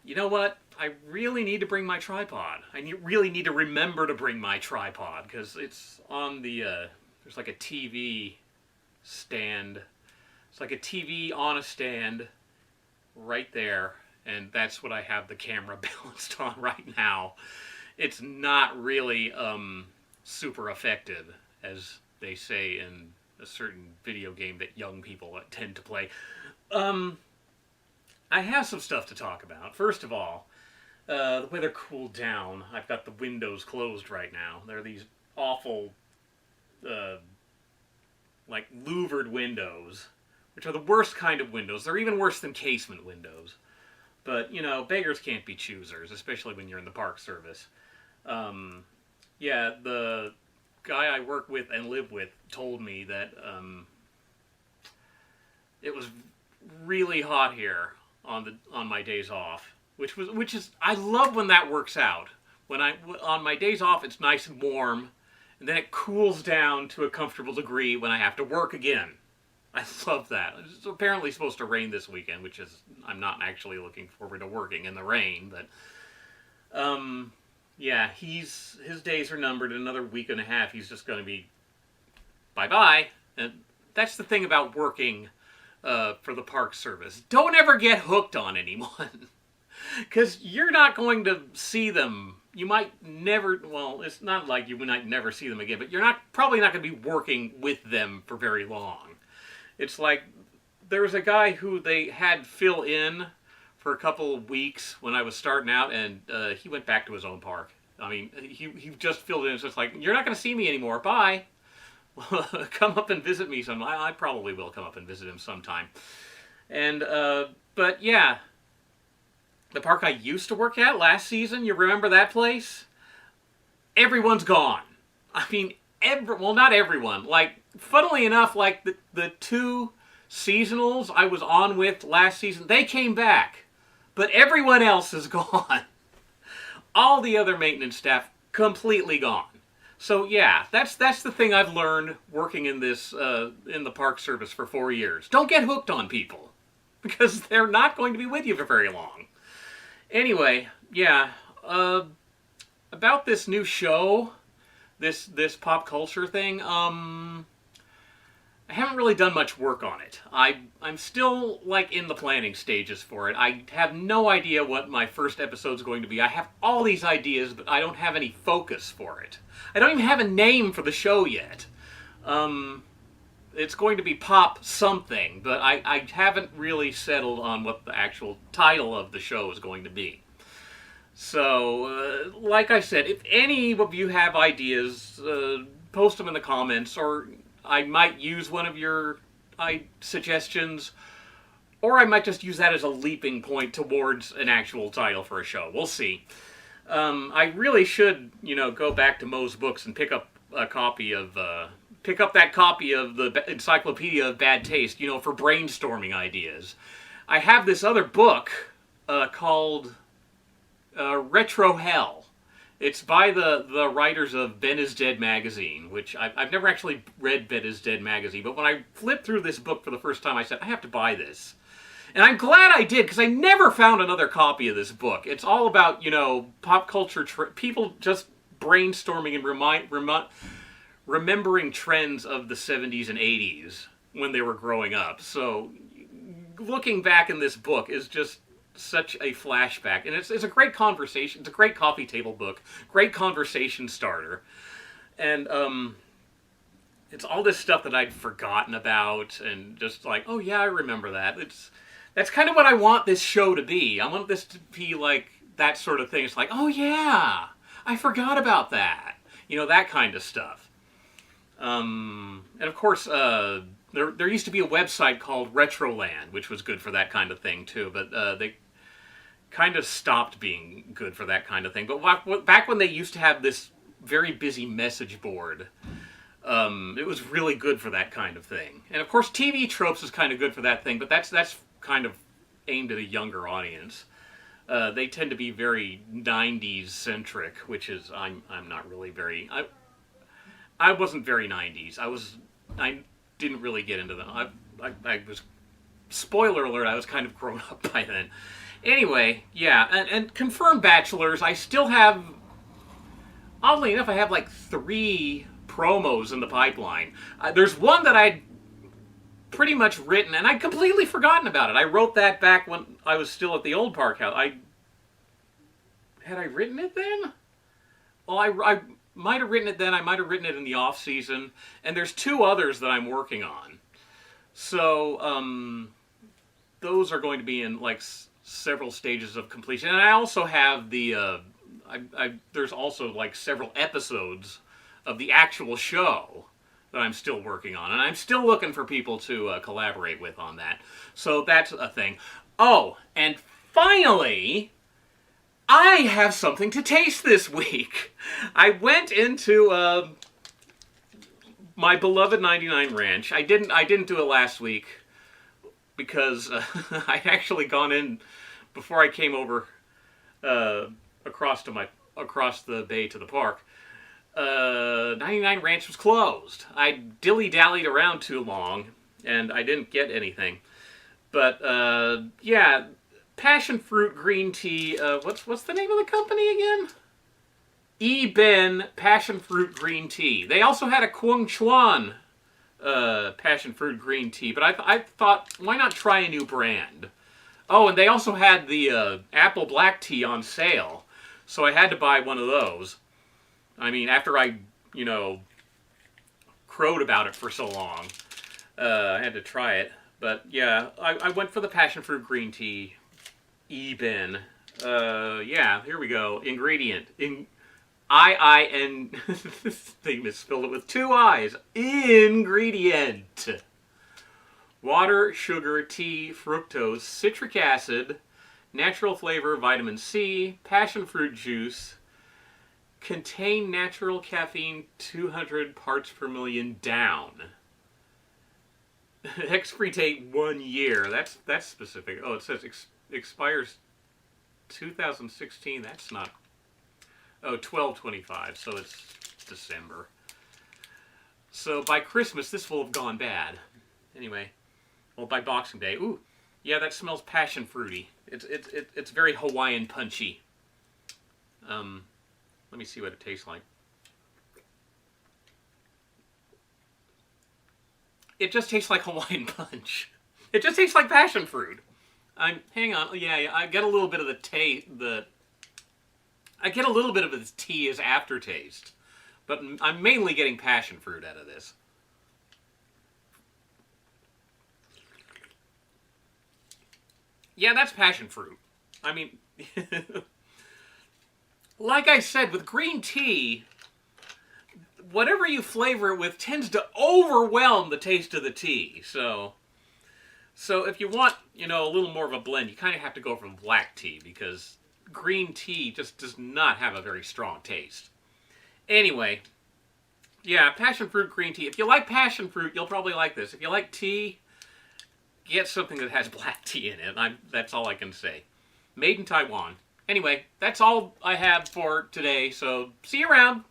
you know what? I really need to bring my tripod. Really need to remember to bring my tripod because it's on the, there's like a TV stand. It's like a TV on a stand right there, and that's what I have the camera balanced on right now. It's not really super effective, as they say in a certain video game that young people tend to play. I have some stuff to talk about. First of all, the weather cooled down. I've got the windows closed right now. There are these awful, like louvered windows, which are the worst kind of windows. They're even worse than casement windows. But, you know, beggars can't be choosers, especially when you're in the Park Service. Yeah, the guy I work with and live with told me that it was really hot here on my days off, which is I love when that works out. When on my days off, it's nice and warm, and then it cools down to a comfortable degree when I have to work again. I love that. It's apparently supposed to rain this weekend, which is I'm not actually looking forward to working in the rain, but yeah, his days are numbered. In another week and a half, he's just going to be bye-bye. And that's the thing about working for the Park Service. Don't ever get hooked on anyone. Because you're not going to see them. You might never, well, it's not like you might never see them again, but you're probably not going to be working with them for very long. It's like, there was a guy who they had fill in for a couple of weeks when I was starting out, and he went back to his own park. I mean, he just filled in. It's just like, you're not going to see me anymore. Bye. Come up and visit me sometime. I probably will come up and visit him sometime. And, but yeah, the park I used to work at last season, you remember that place? Everyone's gone. I mean, well, not everyone. Like, funnily enough, like the two seasonals I was on with last season, they came back. But everyone else is gone. All the other maintenance staff completely gone. So yeah, that's the thing I've learned working in this in the Park Service for 4 years. Don't get hooked on people, because they're not going to be with you for very long. Anyway, yeah, about this new show, this pop culture thing, I haven't really done much work on it. I'm still, like, in the planning stages for it. I have no idea what my first episode's going to be. I have all these ideas, but I don't have any focus for it. I don't even have a name for the show yet. It's going to be Pop Something, but I haven't really settled on what the actual title of the show is going to be. So, like I said, if any of you have ideas, post them in the comments, or I might use one of your suggestions, or I might just use that as a leaping point towards an actual title for a show. We'll see. I really should, go back to Moe's Books and pick up that copy of the Encyclopedia of Bad Taste, for brainstorming ideas. I have this other book called Retro Hell. It's by the writers of Ben is Dead magazine, which I've never actually read Ben is Dead magazine, but when I flipped through this book for the first time, I said, I have to buy this. And I'm glad I did, because I never found another copy of this book. It's all about, pop culture, people just brainstorming and remembering trends of the 70s and 80s when they were growing up. So looking back in this book is just such a flashback, and it's a great conversation. It's a great coffee table book, great conversation starter, and it's all this stuff that I'd forgotten about, and just like, oh yeah, I remember that. That's kind of what I want this show to be. I want this to be like that sort of thing. It's like, oh yeah, I forgot about that. That kind of stuff. And of course, there used to be a website called Retroland, which was good for that kind of thing too, but they kind of stopped being good for that kind of thing. But back when they used to have this very busy message board, it was really good for that kind of thing. And of course, TV Tropes is kind of good for that thing, but that's kind of aimed at a younger audience. They tend to be very 90s centric, which is I'm not really very. I wasn't very 90s. I didn't really get into them. I was, spoiler alert, I was kind of grown up by then. Anyway, yeah, and Confirmed Bachelors, I still have, oddly enough, I have like 3 promos in the pipeline. There's one that I'd pretty much written, and I'd completely forgotten about it. I wrote that back when I was still at the old park house. Had I written it then? Well, I might have written it then. I might have written it in the off season, and there's 2 others that I'm working on. So those are going to be in like several stages of completion, and I also have the there's also like several episodes of the actual show that I'm still working on, and I'm still looking for people to collaborate with on that. So that's a thing. Oh, and finally, I have something to taste this week. I went into my beloved 99 Ranch. I didn't do it last week because I'd actually gone in before I came over across the bay to the park. 99 Ranch was closed. I dilly-dallied around too long, and I didn't get anything. But, yeah, Passionfruit Green Tea, what's the name of the company again? E-Ben Passionfruit Green Tea. They also had a Kwang Chuan Passionfruit Green Tea, but I thought, why not try a new brand? Oh, and they also had the Apple Black Tea on sale, so I had to buy one of those. I mean, after I, crowed about it for so long, I had to try it. But yeah, I went for the Passionfruit Green Tea, E-Ben. Yeah, here we go. Ingredient. I-I-N, they misspelled it with 2 I's. Ingredient. Water, sugar, tea, fructose, citric acid, natural flavor, vitamin C, passion fruit juice, contain natural caffeine 200 parts per million down. Expiry date 1 year. That's specific. Oh, it says expires 2016. That's not. Oh, 12/25. So it's December. So by Christmas, this will have gone bad. Anyway, well, by Boxing Day, ooh, yeah, that smells passion fruity. It's very Hawaiian punchy. Let me see what it tastes like. It just tastes like Hawaiian punch. It just tastes like passion fruit. Hang on. Yeah, I get a little bit of the taste. I get a little bit of the tea as aftertaste, but I'm mainly getting passion fruit out of this. Yeah, that's passion fruit. I mean, like I said, with green tea, whatever you flavor it with tends to overwhelm the taste of the tea. So if you want, a little more of a blend, you kind of have to go for black tea because green tea just does not have a very strong taste. Anyway, yeah, passion fruit green tea. If you like passion fruit, you'll probably like this. If you like tea, get something that has black tea in it. That's all I can say. Made in Taiwan. Anyway, that's all I have for today, so see you around.